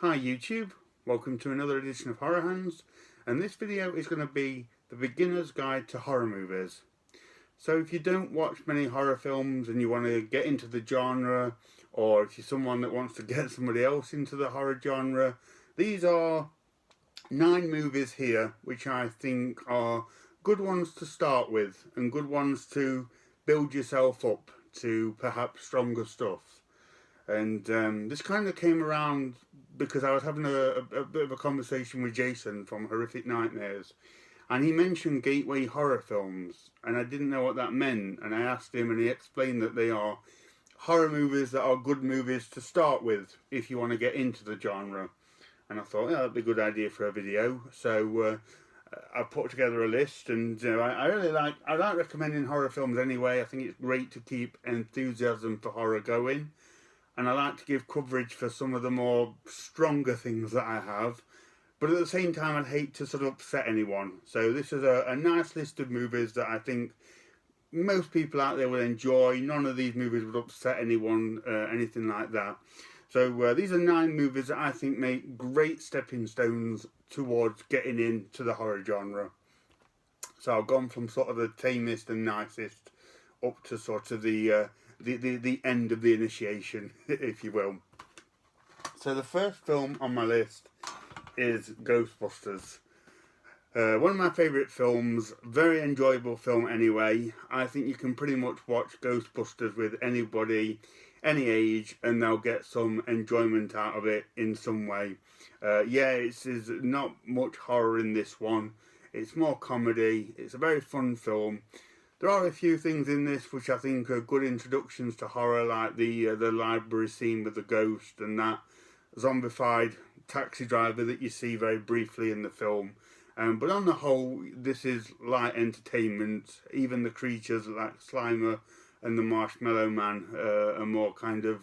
Hi YouTube, welcome to another edition of Horror Hands, and this video is going to be the beginner's guide to horror movies. So if you don't watch many horror films and you want to get into the genre, or if you're someone that wants to get somebody else into the horror genre, these are 9 movies here which I think are good ones to start with and good ones to build yourself up to perhaps stronger stuff. And this kind of came around because I was having a bit of a conversation with Jason from Horrific Nightmares, and he mentioned gateway horror films, and I didn't know what that meant, and I asked him and he explained that they are horror movies that are good movies to start with if you want to get into the genre. And I thought, yeah, that'd be a good idea for a video, so I put together a list, and I really like recommending horror films anyway. I think it's great to keep enthusiasm for horror going. And I like to give coverage for some of the more stronger things that I have. But at the same time, I'd hate to sort of upset anyone. So this is a nice list of movies that I think most people out there will enjoy. None of these movies would upset anyone, anything like that. So these are 9 movies that I think make great stepping stones towards getting into the horror genre. So I've gone from sort of the tamest and nicest up to sort of the end of the initiation, if you will. So the first film on my list is Ghostbusters. One of my favourite films, very enjoyable film anyway. I think you can pretty much watch Ghostbusters with anybody, any age, and they'll get some enjoyment out of it in some way. It's not much horror in this one. It's more comedy. It's a very fun film. There are a few things in this which I think are good introductions to horror, like the library scene with the ghost and that zombified taxi driver that you see very briefly in the film. But on the whole, this is light entertainment. Even the creatures like Slimer and the Marshmallow Man are more kind of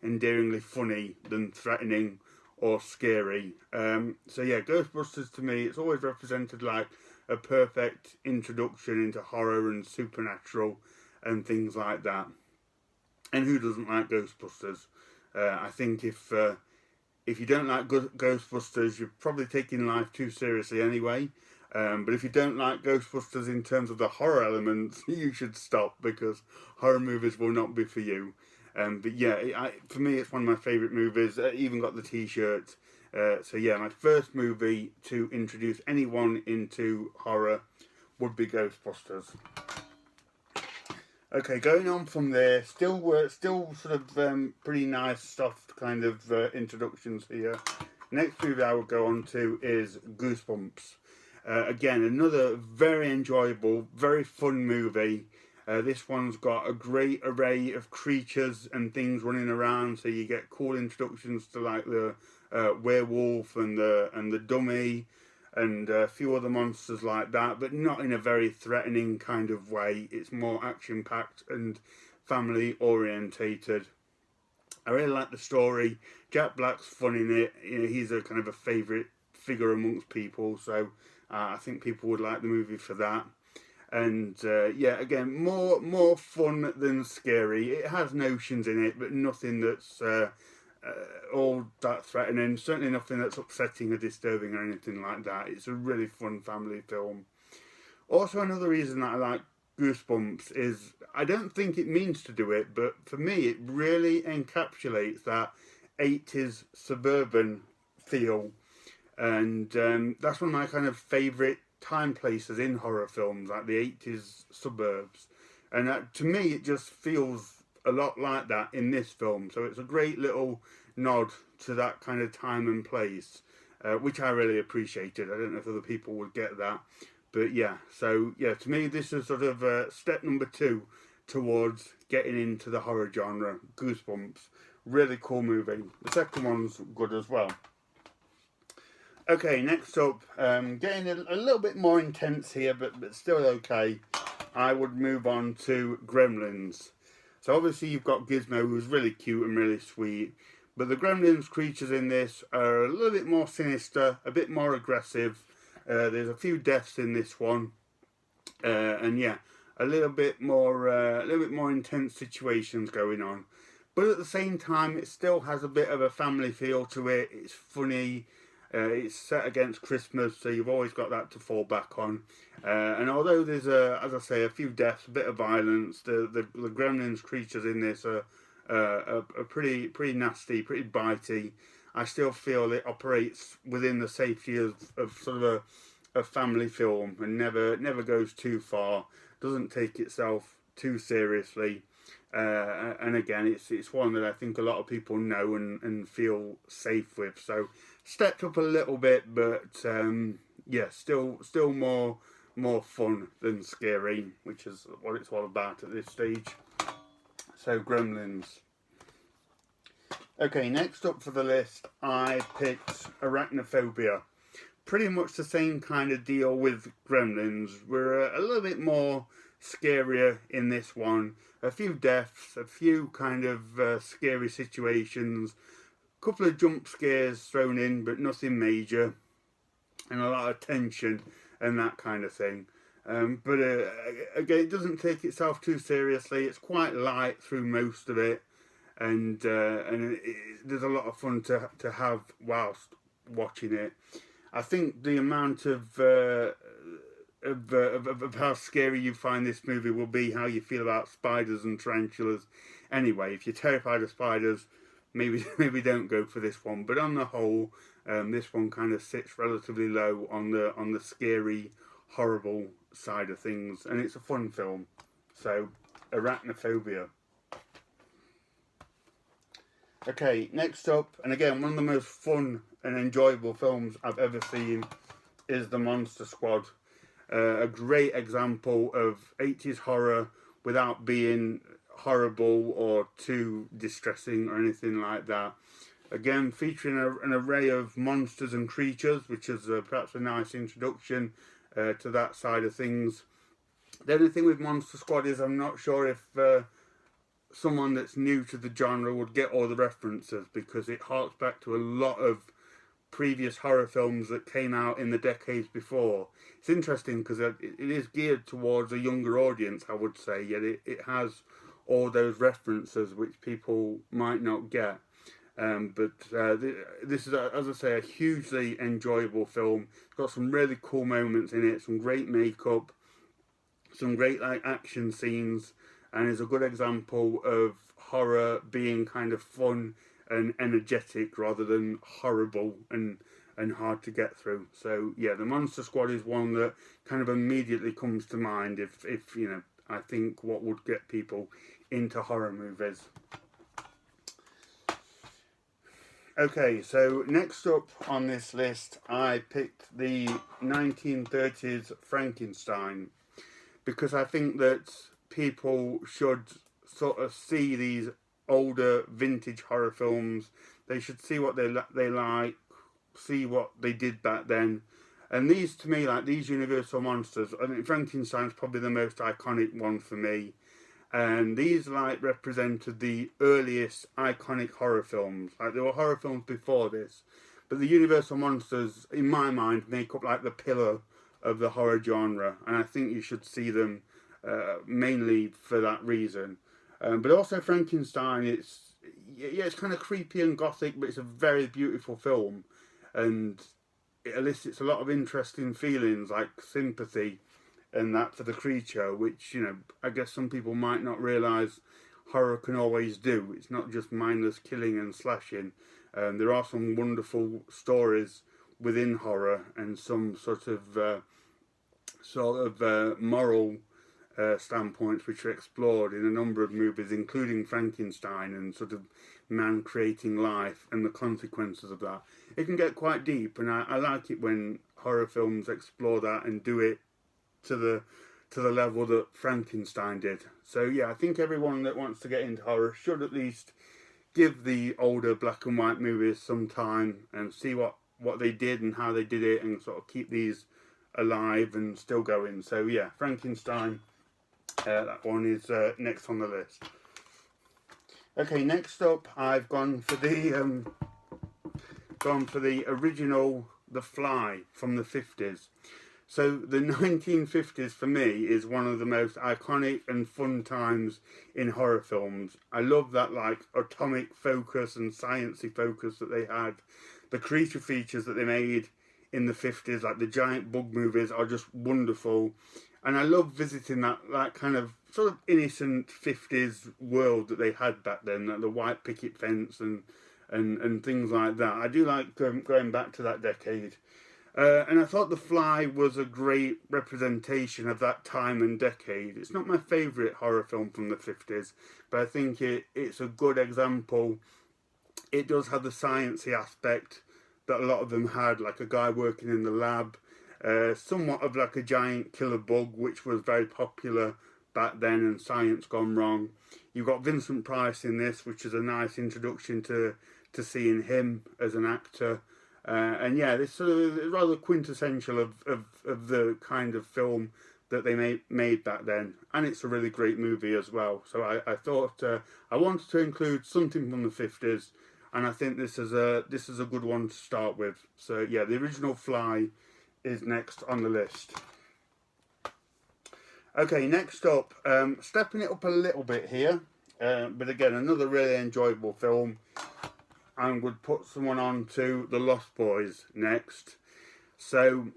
endearingly funny than threatening or scary. Ghostbusters to me, it's always represented like a perfect introduction into horror and supernatural and things like that. And who doesn't like Ghostbusters? I think if you don't like Ghostbusters, you're probably taking life too seriously anyway. But if you don't like Ghostbusters in terms of the horror elements, you should stop, because horror movies will not be for you. For me, it's one of my favourite movies. I even got the t-shirt. My first movie to introduce anyone into horror would be Ghostbusters. Okay, going on from there, still sort of pretty nice, soft kind of introductions here. Next movie I will go on to is Goosebumps. Again, another very enjoyable, very fun movie. This one's got a great array of creatures and things running around, so you get cool introductions to like the werewolf and the dummy and a few other monsters like that, but not in a very threatening kind of way. It's more action-packed and family-orientated. I really like the story. Jack Black's fun in it. He's a kind of a favourite figure amongst people, so I think people would like the movie for that. And again, more fun than scary. It has notions in it, but nothing that's all that threatening. Certainly nothing that's upsetting or disturbing or anything like that. It's a really fun family film. Also, another reason that I like Goosebumps is I don't think it means to do it, but for me it really encapsulates that 80s suburban feel. And that's one of my kind of favourite time places in horror films, like the 80s suburbs. And to me, it just feels a lot like that in this film. So it's a great little nod to that kind of time and place, which I really appreciated. I don't know if other people would get that. But to me, this is sort of step number 2 towards getting into the horror genre. Goosebumps. Really cool movie. The second one's good as well. Okay, next up, getting a little bit more intense here, but still okay. I would move on to Gremlins. So obviously you've got Gizmo, who's really cute and really sweet, but the Gremlins creatures in this are a little bit more sinister, a bit more aggressive. There's a few deaths in this one, a little bit more intense situations going on. but at the same time it still has a bit of a family feel to it. It's funny. It's set against Christmas, so you've always got that to fall back on. And although there's as I say, a few deaths, a bit of violence, the Gremlins creatures in this are pretty nasty, pretty bitey. I still feel it operates within the safety of sort of a family film and never goes too far. Doesn't take itself too seriously. And again, it's one that I think a lot of people know and feel safe with. So stepped up a little bit, but yeah, still more fun than scary, which is what it's all about at this stage. So Gremlins. Okay, next up for the list, I picked Arachnophobia. Pretty much the same kind of deal with Gremlins. We're a little bit more scarier in this one. A few deaths, a few kind of scary situations, a couple of jump scares thrown in, but nothing major, and a lot of tension and that kind of thing. But again, it doesn't take itself too seriously. It's quite light through most of it, and there's a lot of fun to have whilst watching it. I think the amount of how scary you find this movie will be how you feel about spiders and tarantulas. Anyway, if you're terrified of spiders, maybe don't go for this one. But on the whole, this one kind of sits relatively low on the scary, horrible side of things, and it's a fun film. So, Arachnophobia. Okay, next up, and again, one of the most fun and enjoyable films I've ever seen is The Monster Squad. A great example of 80s horror without being horrible or too distressing or anything like that. Again, featuring an array of monsters and creatures, which is perhaps a nice introduction to that side of things. The only thing with Monster Squad is I'm not sure if someone that's new to the genre would get all the references, because it harks back to a lot of previous horror films that came out in the decades before. It's interesting because it is geared towards a younger audience, I would say, yet it has all those references which people might not get. But this is, as I say, a hugely enjoyable film. It's got some really cool moments in it, some great makeup, some great action scenes, and is a good example of horror being kind of fun and energetic rather than horrible and hard to get through. So yeah, The Monster Squad is one that kind of immediately comes to mind if you know, I think what would get people into horror movies. Okay, so next up on this list, I picked the 1930s Frankenstein, because I think that people should sort of see these older vintage horror films. They should see what they like, see what they did back then. And these, to me, like these Universal monsters, I think Frankenstein's probably the most iconic one for me. And these represented the earliest iconic horror films. Like there were horror films before this, but the Universal monsters, in my mind, make up like the pillar of the horror genre, and I think you should see them mainly for that reason. But also Frankenstein, it's kind of creepy and gothic, but it's a very beautiful film, and it elicits a lot of interesting feelings like sympathy and that for the creature, which, you know, I guess some people might not realise horror can always do. It's not just mindless killing and slashing. There are some wonderful stories within horror and some sort of moral standpoints which are explored in a number of movies, including Frankenstein, and sort of man creating life and the consequences of that. It can get quite deep, and I like it when horror films explore that and do it to the level that Frankenstein did. So yeah, I think everyone that wants to get into horror should at least give the older black and white movies some time and see what they did and how they did it, and sort of keep these alive and still going. So yeah, Frankenstein, that one is next on the list. Okay, next up, I've gone for the original The Fly from the 50s. So the 1950s for me is one of the most iconic and fun times in horror films. I love that like atomic focus and sciencey focus that they had. The creature features that they made in the 50s, like the giant bug movies, are just wonderful. And I love visiting that kind of sort of innocent 50s world that they had back then, like the white picket fence and things like that. I do like going back to that decade. And I thought The Fly was a great representation of that time and decade. It's not my favourite horror film from the 50s, but I think it's a good example. It does have the sciencey aspect that a lot of them had, like a guy working in the lab, somewhat of like a giant killer bug, which was very popular back then, and science gone wrong. You've got Vincent Price in this, which is a nice introduction to seeing him as an actor. And yeah, this sort of rather quintessential of the kind of film that they made back then, and it's a really great movie as well. So I thought I wanted to include something from the 50s, and I think this is a good one to start with. So yeah, the original Fly is next on the list. Okay, next up, stepping it up a little bit here, but again another really enjoyable film. I would put someone on to The Lost Boys next. So,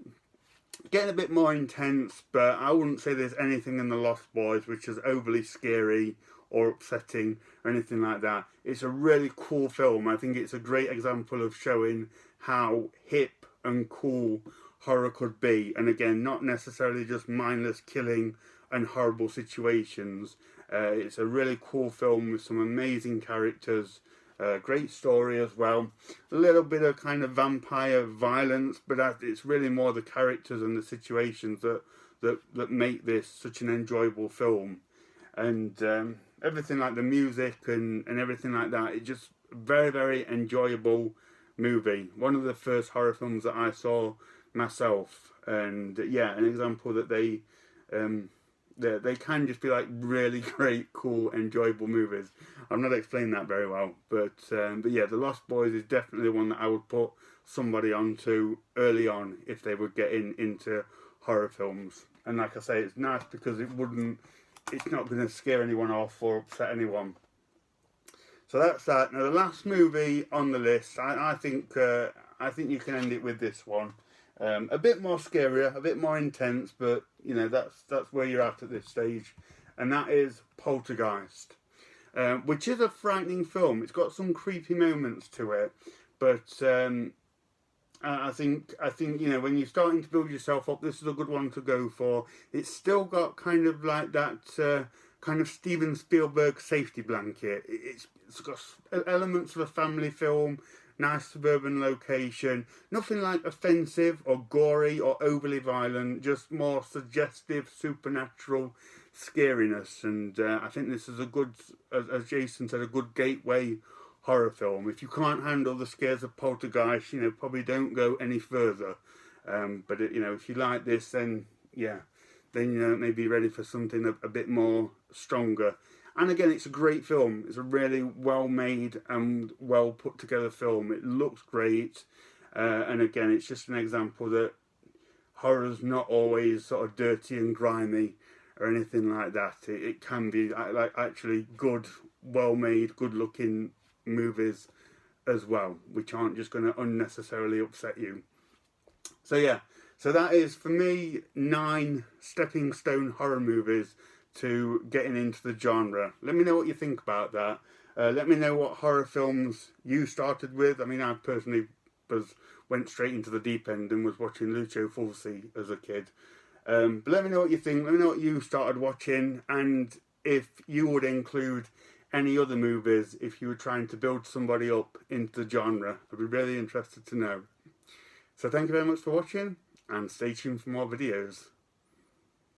getting a bit more intense, but I wouldn't say there's anything in The Lost Boys which is overly scary or upsetting or anything like that. It's a really cool film. I think it's a great example of showing how hip and cool horror could be. And again, not necessarily just mindless killing and horrible situations. It's a really cool film with some amazing characters. Great story as well. A little bit of kind of vampire violence, but it's really more the characters and the situations that make this such an enjoyable film. And everything like the music and everything like that, it's just a very, very enjoyable movie. One of the first horror films that I saw myself. And yeah, an example that they can just be like really great, cool, enjoyable movies. I'm not explaining that very well, but yeah, The Lost Boys is definitely one that I would put somebody onto early on if they were getting into horror films. And like I say, it's nice because it's not going to scare anyone off or upset anyone. So that's that. Now the last movie on the list, I think you can end it with this one. A bit more scarier, a bit more intense, but you know that's where you're at this stage, and that is Poltergeist, which is a frightening film. It's got some creepy moments to it, but I think you know when you're starting to build yourself up, this is a good one to go for. It's still got kind of like that kind of Steven Spielberg safety blanket. It's got elements of a family film. Nice suburban location, nothing like offensive or gory or overly violent, just more suggestive, supernatural scariness. And I think this is a good, as Jason said, a good gateway horror film. If you can't handle the scares of Poltergeist, you know, probably don't go any further. But you know, if you like this, then yeah, then you know maybe ready for something a bit more stronger. And again, it's a great film. It's a really well-made and well-put-together film. It looks great. And again, it's just an example that horror's not always sort of dirty and grimy or anything like that. It can be like actually good, well-made, good-looking movies as well, which aren't just going to unnecessarily upset you. So yeah, so that is, for me, 9 stepping stone horror movies to getting into the genre. Let me know what you think about that. Let me know what horror films you started with. I mean, I personally went straight into the deep end and was watching Lucio Fulci as a kid. But let me know what you think. Let me know what you started watching, and if you would include any other movies if you were trying to build somebody up into the genre. I'd be really interested to know. So thank you very much for watching, and stay tuned for more videos.